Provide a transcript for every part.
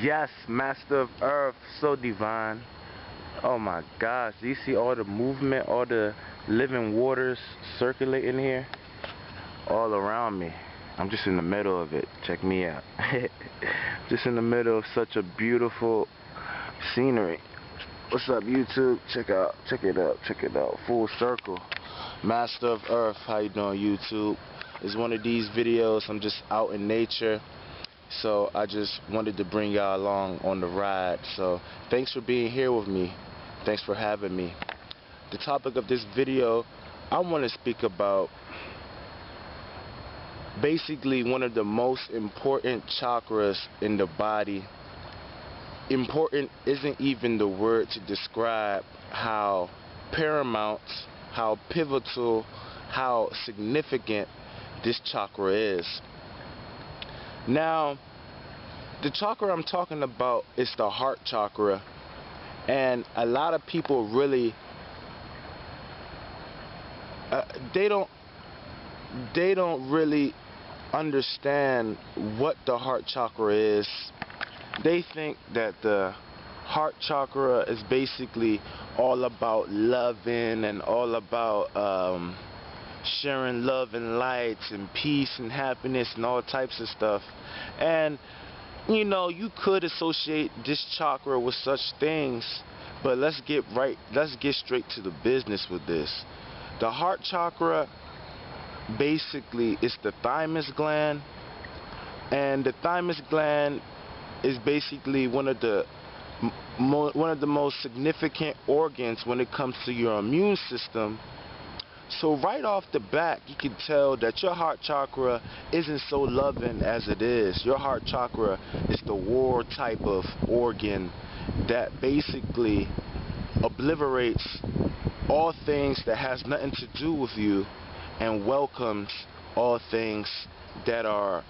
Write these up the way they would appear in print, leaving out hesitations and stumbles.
Yes, Master of Earth, so divine. Oh my gosh, do you see all the movement, all the living waters circulating here? All around me. I'm just in the middle of it. Check me out. Just in the middle of such a beautiful scenery. What's up, YouTube? Check it out. Full circle. Master of Earth, how you doing, YouTube? It's one of these videos. I'm just out in nature. So I just wanted to bring y'all along on the ride. So thanks for being here with me. Thanks for having me. The topic of this video, I want to speak about basically one of the most important chakras in the body. Important isn't even the word to describe how paramount, how pivotal, how significant this chakra is. Now, the chakra I'm talking about is the heart chakra, and a lot of people really they don't really understand what the heart chakra is. They think that the heart chakra is basically all about loving and all about sharing love and lights and peace and happiness and all types of stuff. And you know, you could associate this chakra with such things, but let's get straight to the business with this. The heart chakra basically is the thymus gland, and the thymus gland is basically one of the most significant organs when it comes to your immune system. So right off the bat, you can tell that your heart chakra isn't so loving as it is. Your heart chakra is the war type of organ that basically obliterates all things that has nothing to do with you and welcomes all things that are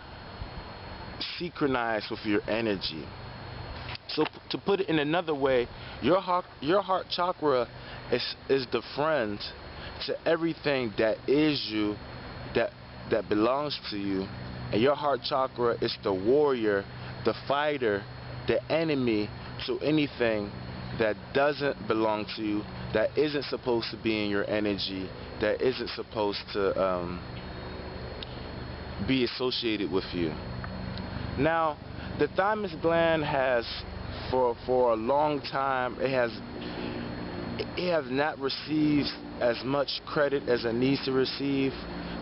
synchronized with your energy. So to put it in another way, your heart chakra is the friend to everything that is you, that belongs to you, and your heart chakra is the warrior, the fighter, the enemy to anything that doesn't belong to you, that isn't supposed to be in your energy, that isn't supposed to be associated with you. Now, the thymus gland has, for a long time, it has not received as much credit as it needs to receive.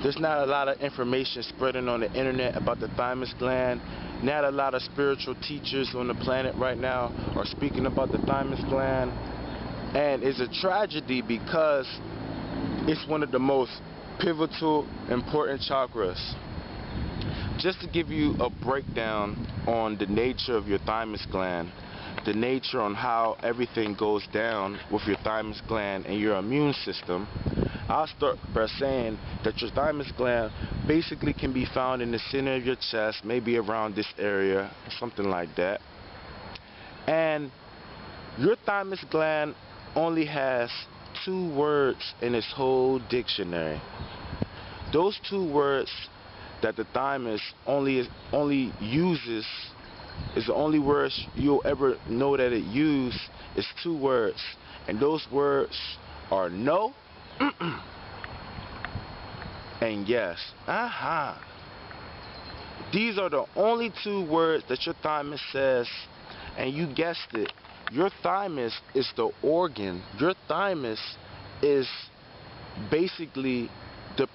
There's not a lot of information spreading on the internet about the thymus gland. Not a lot of spiritual teachers on the planet right now are speaking about the thymus gland. And it's a tragedy because it's one of the most pivotal, important chakras. Just to give you a breakdown on the nature of your thymus gland, the nature on how everything goes down with your thymus gland and your immune system, I'll start by saying that your thymus gland basically can be found in the center of your chest, maybe around this area, something like that. And your thymus gland only has 2 words in its whole dictionary. Those 2 words that the thymus only uses, is the only words you'll ever know that it uses, is 2 words, and those words are no and yes. These are the only 2 words that your thymus says, and you guessed it, your thymus is the organ. Your thymus is basically the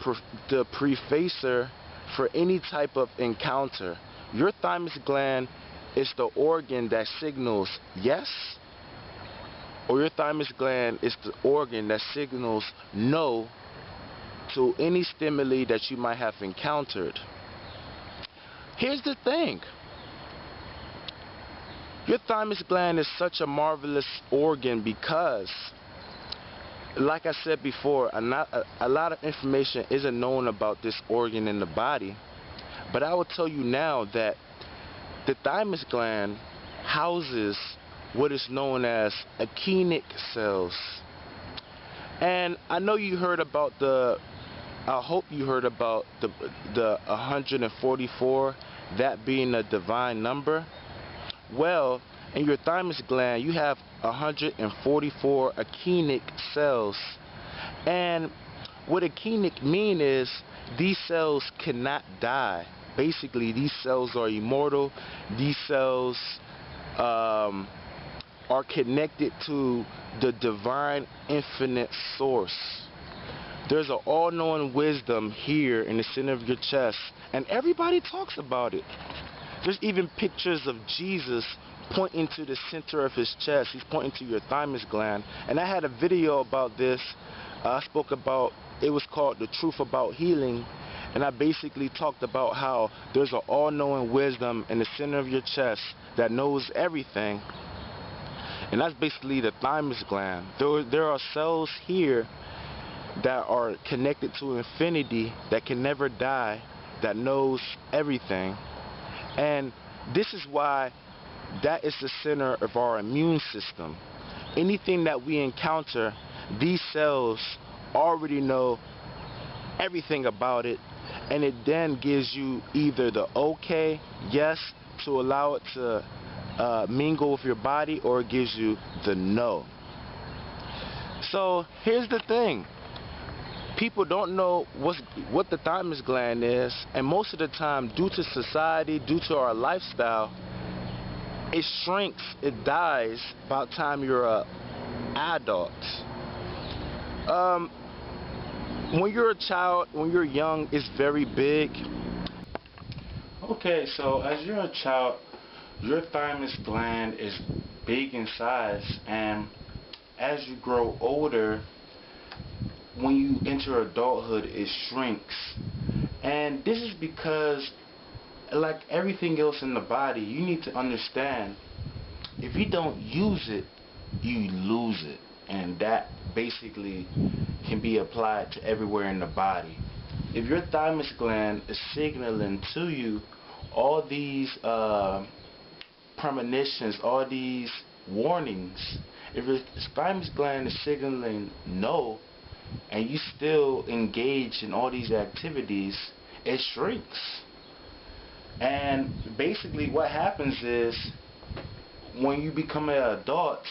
prefacer for any type of encounter. Your thymus gland is the organ that signals yes, or your thymus gland is the organ that signals no to any stimuli that you might have encountered. Here's the thing. Your thymus gland is such a marvelous organ because, like I said before, a lot of information isn't known about this organ in the body. But I will tell you now that the thymus gland houses what is known as achenic cells. And I know you heard about I hope you heard about the 144, that being a divine number. Well, in your thymus gland, you have 144 achenic cells. And what achenic mean is these cells cannot die. Basically, these cells are immortal. These cells are connected to the divine infinite source. There's an all-knowing wisdom here in the center of your chest, and everybody talks about it. There's even pictures of Jesus pointing to the center of his chest. He's pointing to your thymus gland. And I had a video about this. I spoke about, it was called The Truth About Healing. And I basically talked about how there's an all-knowing wisdom in the center of your chest that knows everything. And that's basically the thymus gland. There are cells here that are connected to infinity, that can never die, that knows everything. And this is why that is the center of our immune system. Anything that we encounter, these cells already know everything about it, and it then gives you either the okay, yes, to allow it to mingle with your body, or it gives you the no. So here's the thing. People don't know what the thymus gland is, and most of the time, due to society, due to our lifestyle, it shrinks, it dies by the time you're an adult. When you're a child, when you're young, it's very big. Okay, so as you're a child, your thymus gland is big in size, and as you grow older, when you enter adulthood, it shrinks. And this is because, like everything else in the body, you need to understand, if you don't use it, you lose it. And that basically can be applied to everywhere in the body. If your thymus gland is signaling to you all these premonitions, all these warnings, if your thymus gland is signaling no, and you still engage in all these activities, it shrinks. And basically what happens is, when you become an adult,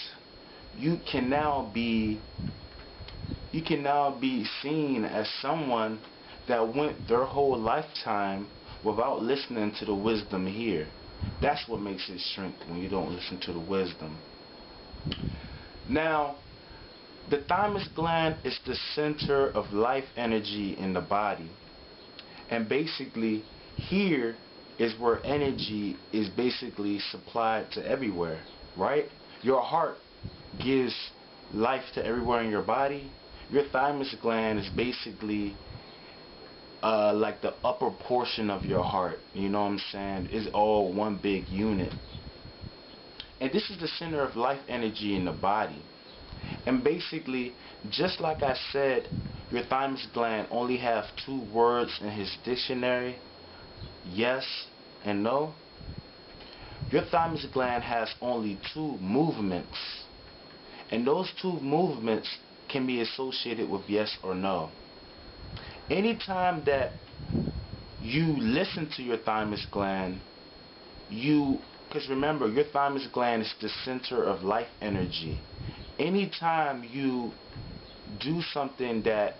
you can now be seen as someone that went their whole lifetime without listening to the wisdom here. That's what makes it shrink, when you don't listen to the wisdom. Now, the thymus gland is the center of life energy in the body. And basically, here is where energy is basically supplied to everywhere, right? Your heart gives life to everywhere in your body. Your thymus gland is basically like the upper portion of your heart. You know what I'm saying? It's all one big unit. And this is the center of life energy in the body. And basically, just like I said, your thymus gland only have 2 words in his dictionary, yes and no. Your thymus gland has only 2 movements, and those 2 movements can be associated with yes or no. Anytime that you listen to your thymus gland, because remember, your thymus gland is the center of life energy. Anytime you do something that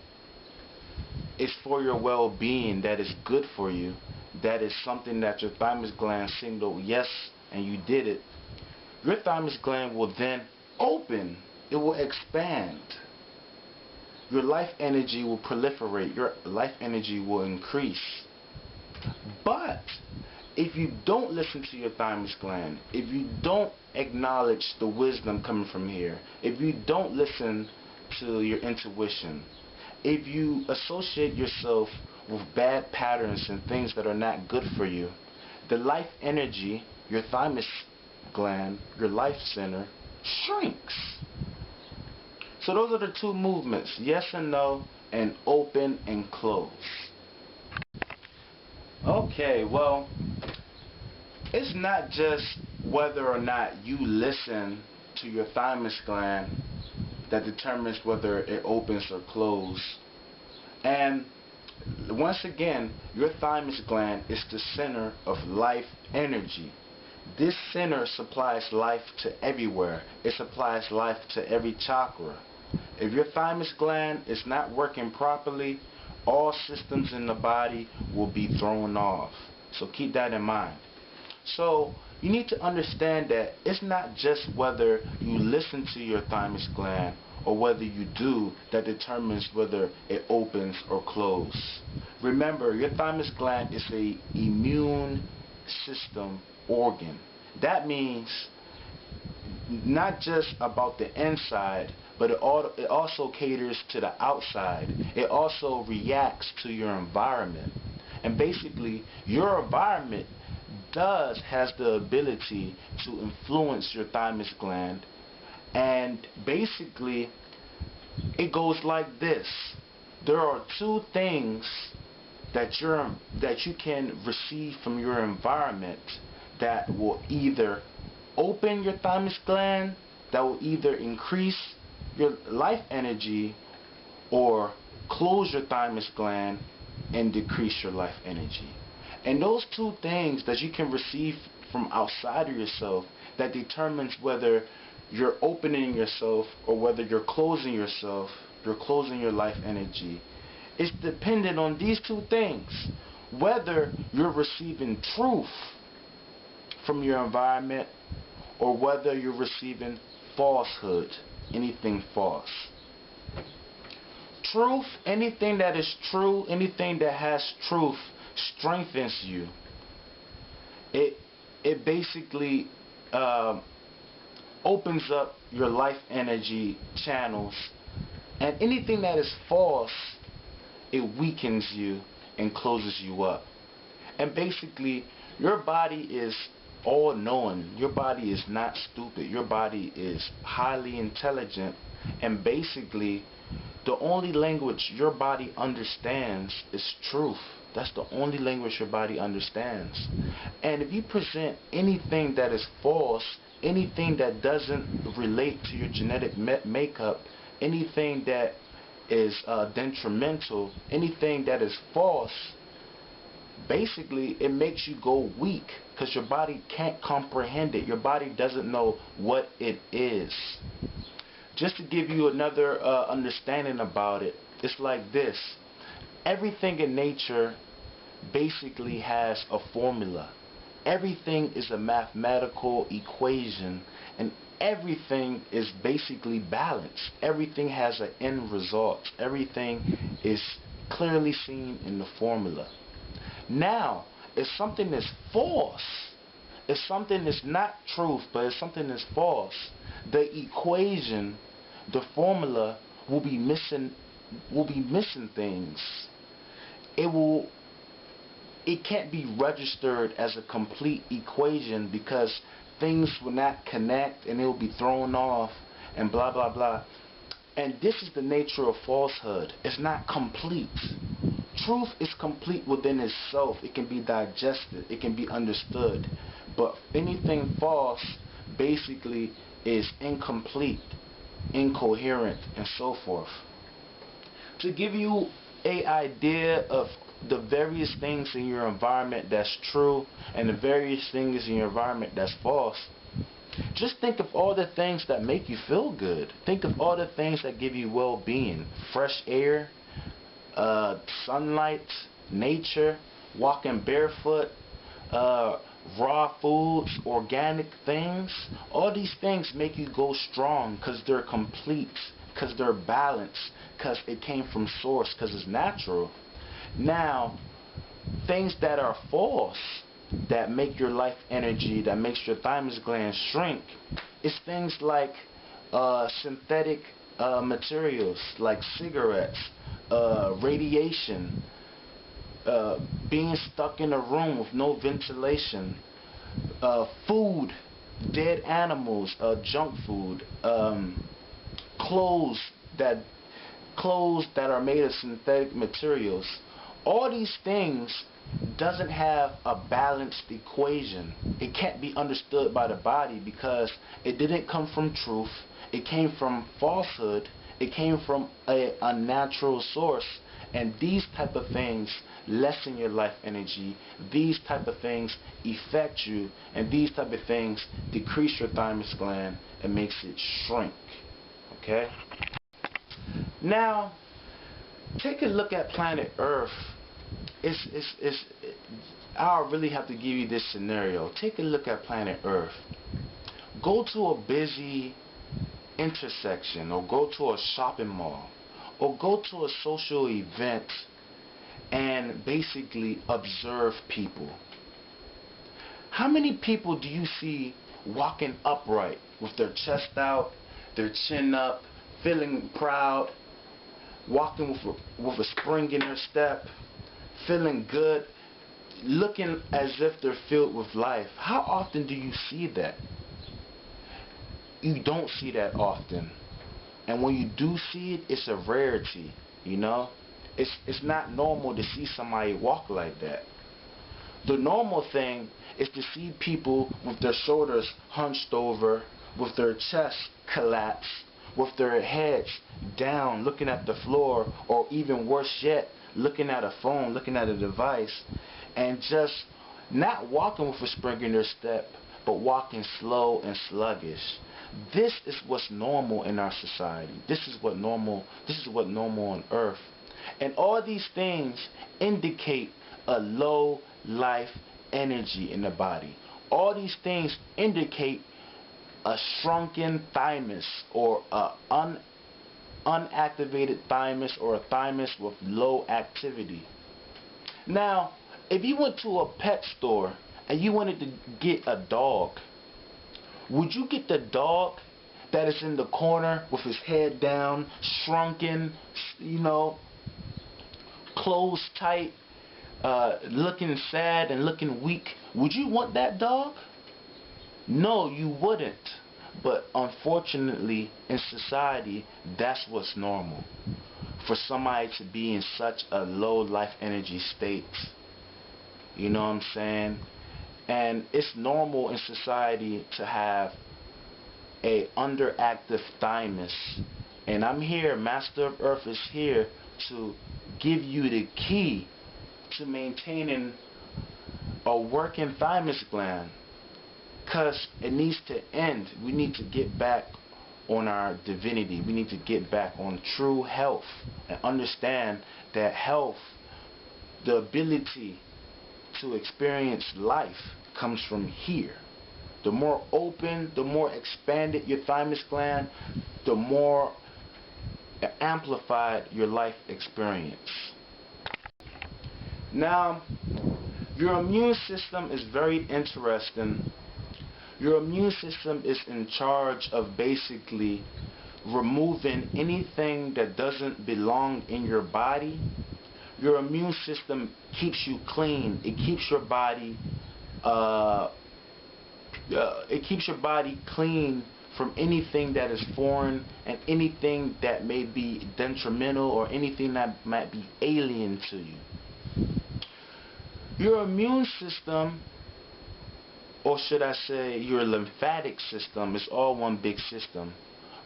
is for your well-being, that is good for you, that is something that your thymus gland signaled yes, and you did it, your thymus gland will then open. It will expand. Your life energy will proliferate. Your life energy will increase. But if you don't listen to your thymus gland, if you don't acknowledge the wisdom coming from here, if you don't listen to your intuition, if you associate yourself with bad patterns and things that are not good for you, the life energy, your thymus gland, your life center, shrinks. So those are the 2 movements, yes and no, and open and close. Okay, well, it's not just whether or not you listen to your thymus gland that determines whether it opens or closes. And once again, your thymus gland is the center of life energy. This center supplies life to everywhere. It supplies life to every chakra. If your thymus gland is not working properly, all systems in the body will be thrown off. So keep that in mind. So you need to understand that it's not just whether you listen to your thymus gland or whether you do that determines whether it opens or closes. Remember, your thymus gland is an immune system organ. That means not just about the inside, but it also caters to the outside. It also reacts to your environment. And basically, your environment has the ability to influence your thymus gland. And basically, it goes like this. There are two things that you can receive from your environment that will either open your thymus gland, that will either increase your life energy, or close your thymus gland and decrease your life energy. And those two things that you can receive from outside of yourself that determines whether you're opening yourself or whether you're closing yourself, you're closing your life energy, is dependent on these two things. Whether you're receiving truth from your environment or whether you're receiving falsehood, anything false. Truth, anything that is true, anything that has truth strengthens you. It basically opens up your life energy channels, and anything that is false, it weakens you and closes you up. And basically, your body is all-knowing. Your body is not stupid. Your body is highly intelligent, and basically the only language your body understands is truth. That's the only language your body understands. And if you present anything that is false, anything that doesn't relate to your genetic makeup, anything that is detrimental, anything that is false, basically it makes you go weak because your body can't comprehend it. Your body doesn't know what it is. Just to give you another understanding about it, it's like this. Everything in nature basically has a formula. Everything is a mathematical equation, and everything is basically balanced. Everything has an end result. Everything is clearly seen in the formula. Now, if something is false, if something is not truth, but if something is false, the equation, the formula will be missing things. It can't be registered as a complete equation because things will not connect and it will be thrown off and blah blah blah. And this is the nature of falsehood. It's not complete. Truth is complete within itself. It can be digested. It can be understood. But anything false basically is incomplete, incoherent, and so forth. To give you an idea of the various things in your environment that's true and the various things in your environment that's false, just think of all the things that make you feel good. Think of all the things that give you well-being. Fresh air, sunlight, nature, walking barefoot, raw foods, organic things. All these things make you go strong because they're complete, because they're balanced, because it came from source, because it's natural. Now, things that are false, that make your life energy, that makes your thymus gland shrink, is things like synthetic materials, like cigarettes, radiation, being stuck in a room with no ventilation, food, dead animals, junk food, clothes that are made of synthetic materials. All these things doesn't have a balanced equation. It can't be understood by the body because it didn't come from truth. It came from falsehood. It came from a unnatural source. And these type of things lessen your life energy. These type of things affect you, and these type of things decrease your thymus gland and makes it shrink. Okay? Now, take a look at planet Earth. I'll really have to give you this scenario. Take a look at planet Earth. Go to a busy intersection, or go to a shopping mall, or go to a social event and basically observe people. How many people do you see walking upright with their chest out, their chin up, feeling proud, walking with a spring in their step, feeling good, looking as if they're filled with life? How often do you see that? You don't see that often. And when you do see it, it's a rarity, you know? It's not normal to see somebody walk like that. The normal thing is to see people with their shoulders hunched over, with their chests collapsed, with their heads down, looking at the floor, or even worse yet, looking at a phone, looking at a device, and just not walking with a spring in their step, but walking slow and sluggish. This is what's normal in our society. This is what normal on Earth. And all these things indicate a low life energy in the body. All these things indicate a shrunken thymus, or a unactivated thymus, or a thymus with low activity. Now, if you went to a pet store and you wanted to get a dog, would you get the dog that is in the corner with his head down, shrunken, you know, closed tight, looking sad and looking weak? Would you want that dog? No, you wouldn't. But unfortunately, in society, that's what's normal. For somebody to be in such a low life energy state. You know what I'm saying? And it's normal in society to have a underactive thymus. And I'm here, Master of Earth is here to give you the key to maintaining a working thymus gland. Because it needs to end. We need to get back on our divinity. We need to get back on true health and understand that health, the ability to experience life, comes from here. The more open, the more expanded your thymus gland, the more amplified your life experience. Now, your immune system is very interesting. Your immune system is in charge of basically removing anything that doesn't belong in your body. Your immune system keeps you clean. It keeps your body clean from anything that is foreign and anything that may be detrimental or anything that might be alien to you. Your immune system, or should I say your lymphatic system, is all one big system.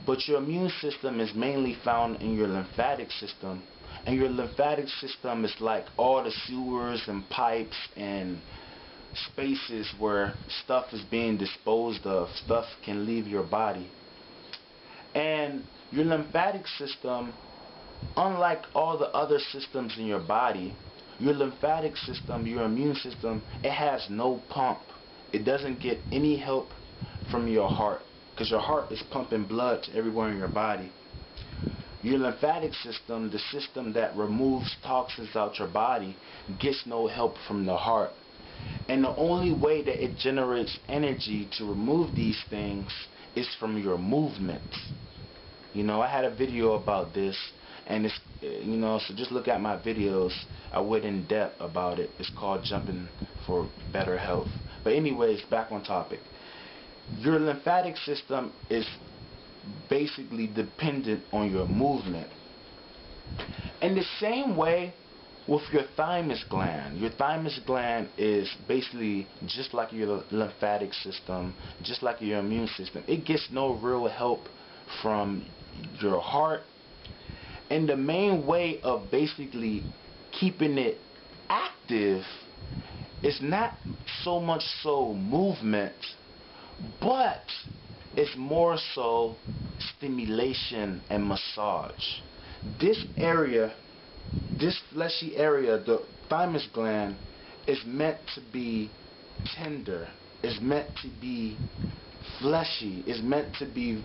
But your immune system is mainly found in your lymphatic system. And your lymphatic system is like all the sewers and pipes and spaces where stuff is being disposed of. Stuff can leave your body. And your lymphatic system, unlike all the other systems in your body, your lymphatic system, your immune system, it has no pump. It doesn't get any help from your heart, because your heart is pumping blood to everywhere in your body. Your lymphatic system, the system that removes toxins out your body, gets no help from the heart. And the only way that it generates energy to remove these things is from your movements. You know, I had a video about this, and it's, you know, so just look at my videos. I went in depth about it. It's called Jumping for Better Health. But anyways, back on topic. Your lymphatic system is basically dependent on your movement. In the same way with your thymus gland. Your thymus gland is basically just like your lymphatic system, just like your immune system. It gets no real help from your heart. And the main way of basically keeping it active, it's not so much so movement, but it's more so stimulation and massage. This area, this fleshy area, the thymus gland, is meant to be tender. It's meant to be fleshy. It's meant to be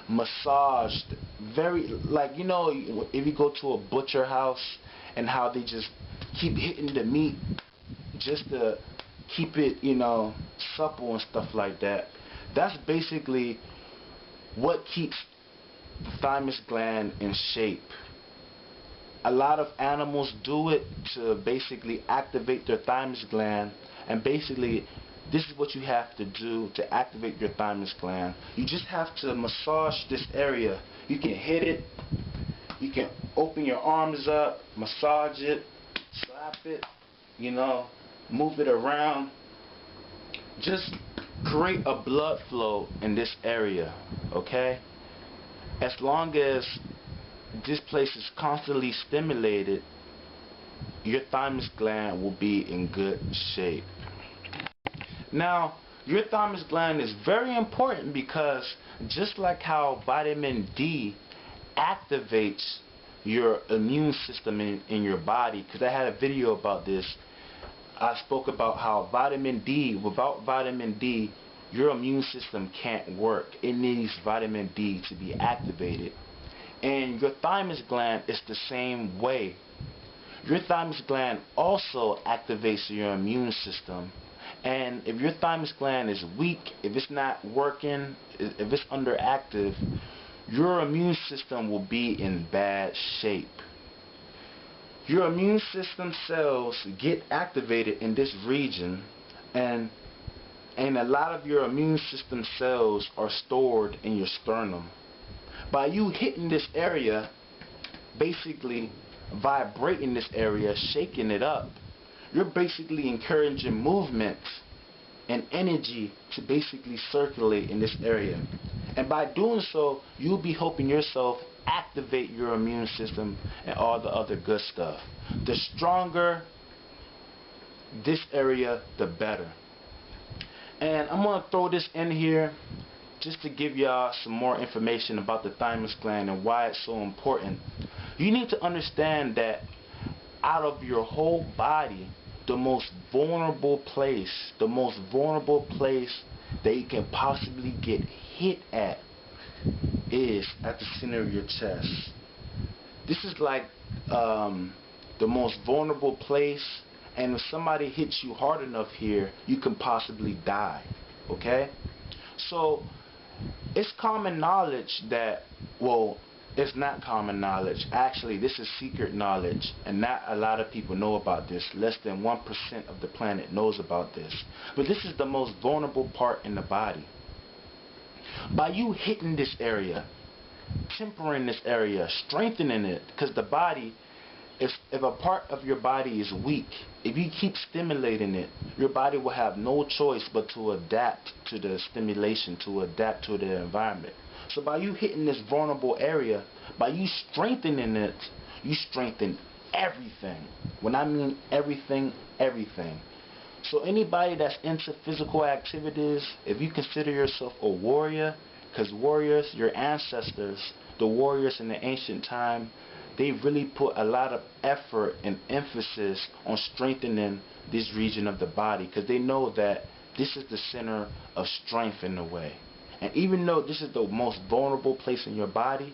massaged. Very, like, you know, if you go to a butcher house and how they just keep hitting the meat just to keep it, you know, supple and stuff like that. That's basically what keeps the thymus gland in shape. A lot of animals do it to basically activate their thymus gland, and basically this is what you have to do to activate your thymus gland. You just have to massage this area. You can hit it, you can open your arms up, massage it, slap it, you know, move it around. Just create a blood flow in this area, okay? As long as this place is constantly stimulated, your thymus gland will be in good shape. Now, your thymus gland is very important because just like how vitamin D activates your immune system in your body, because I had a video about this. I spoke about how vitamin D, without vitamin D, your immune system can't work. It needs vitamin D to be activated. And your thymus gland is the same way. Your thymus gland also activates your immune system. And if your thymus gland is weak, if it's not working, if it's underactive, your immune system will be in bad shape. Your immune system cells get activated in this region, and a lot of your immune system cells are stored in your sternum. By you hitting this area, basically vibrating this area, shaking it up, you're basically encouraging movement and energy to basically circulate in this area. And by doing so, you'll be helping yourself activate your immune system and all the other good stuff. The stronger this area, the better. And I'm going to throw this in here just to give y'all some more information about the thymus gland and why it's so important. You need to understand that out of your whole body, the most vulnerable place that you can possibly get hit at is at the center of your chest. This is like the most vulnerable place, and if somebody hits you hard enough here, you can possibly die. Okay? So it's common knowledge that, well, it's not common knowledge. Actually, this is secret knowledge, and not a lot of people know about this. Less than 1% of the planet knows about this. But this is the most vulnerable part in the body. By you hitting this area, tempering this area, strengthening it, because the body, if a part of your body is weak, if you keep stimulating it, your body will have no choice but to adapt to the stimulation, to adapt to the environment. So by you hitting this vulnerable area, by you strengthening it, you strengthen everything. When I mean everything, everything. So anybody that's into physical activities, if you consider yourself a warrior, because warriors, your ancestors, the warriors in the ancient time, they really put a lot of effort and emphasis on strengthening this region of the body, because they know that this is the center of strength in a way. And even though this is the most vulnerable place in your body,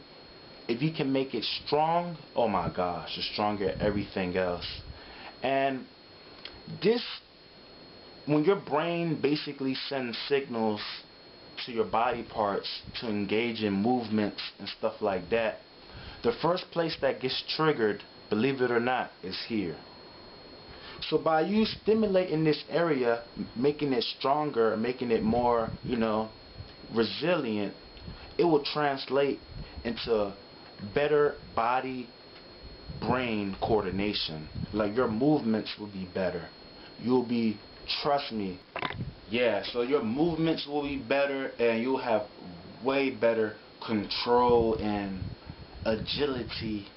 if you can make it strong, oh my gosh, you're stronger at everything else. And this, when your brain basically sends signals to your body parts to engage in movements and stuff like that, the first place that gets triggered, believe it or not, is here. So by you stimulating this area, making it stronger, making it more, you know, resilient, it will translate into better body-brain coordination. Like your movements will be better. You'll be, trust me, yeah, so your movements will be better, and you'll have way better control and agility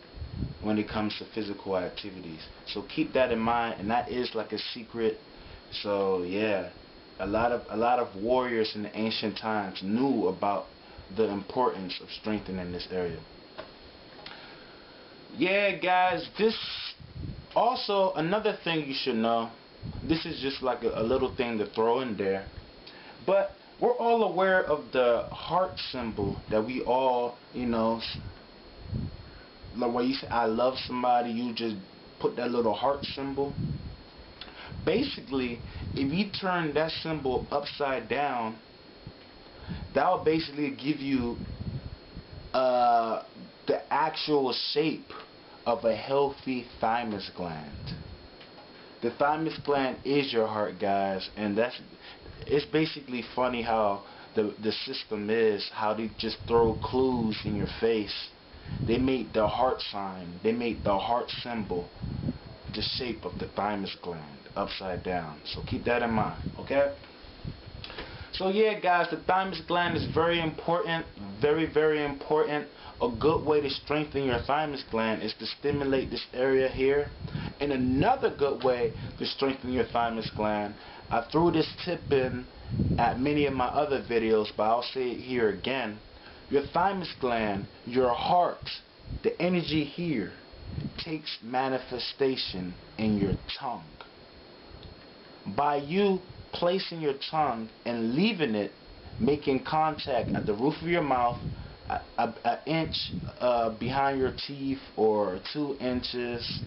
when it comes to physical activities. So keep that in mind, and that is like a secret. So yeah, a lot of warriors in the ancient times knew about the importance of strengthening this area. Yeah, guys, this also another thing you should know. This is just like a little thing to throw in there, but we're all aware of the heart symbol that we all, you know, like when you say I love somebody, you just put that little heart symbol. Basically, if you turn that symbol upside down, that will basically give you the actual shape of a healthy thymus gland. The thymus gland is your heart, guys, and it's basically funny how the system is, how they just throw clues in your face. They made the heart sign, they made the heart symbol the shape of the thymus gland upside down. So keep that in mind, okay? So yeah, guys, the thymus gland is very important, very, very important. A good way to strengthen your thymus gland is to stimulate this area here. And another good way to strengthen your thymus gland, I threw this tip in at many of my other videos, but I'll say it here again. Your thymus gland, your heart, the energy here takes manifestation in your tongue. By you placing your tongue and leaving it, making contact at the roof of your mouth, an inch behind your teeth, or 2 inches,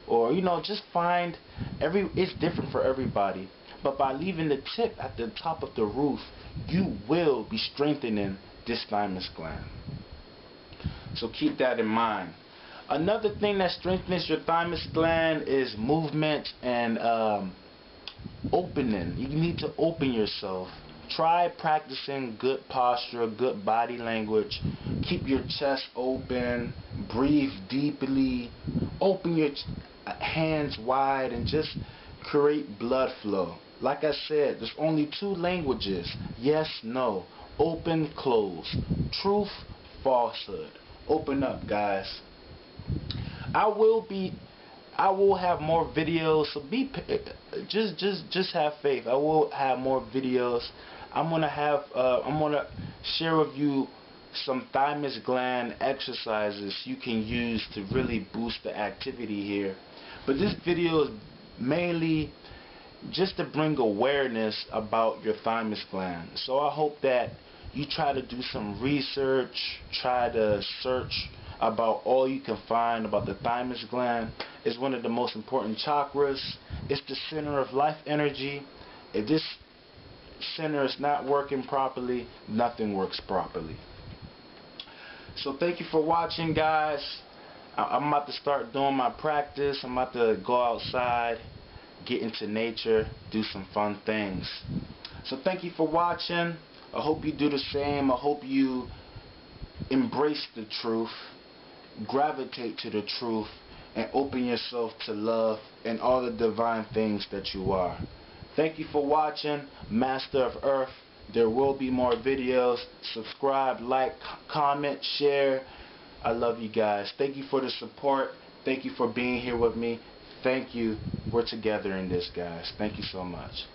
or you know, just find it's different for everybody. But by leaving the tip at the top of the roof, you will be strengthening this thymus gland. So keep that in mind. Another thing that strengthens your thymus gland is movement and opening. You need to open yourself. Try practicing good posture, good body language. Keep your chest open, breathe deeply, open your hands wide, and just create blood flow. Like I said, there's only 2 languages: yes, no, open, close, truth, falsehood. Open up, guys. I will have more videos, so just have faith. I will have more videos. I'm gonna share with you some thymus gland exercises you can use to really boost the activity here. But this video is mainly just to bring awareness about your thymus gland. So I hope that you try to do some research, try to search about all you can find about the thymus gland. It's one of the most important chakras. It's the center of life energy. If this center is not working properly, nothing works properly. So thank you for watching, guys. I'm about to start doing my practice. I'm about to go outside, get into nature, do some fun things. So thank you for watching. I hope you do the same. I hope you embrace the truth, gravitate to the truth, and open yourself to love and all the divine things that you are. Thank you for watching Master of Earth. There will be more videos. Subscribe, like, comment, share. I love you guys. Thank you for the support. Thank you for being here with me. Thank you. We're together in this, guys. Thank you so much.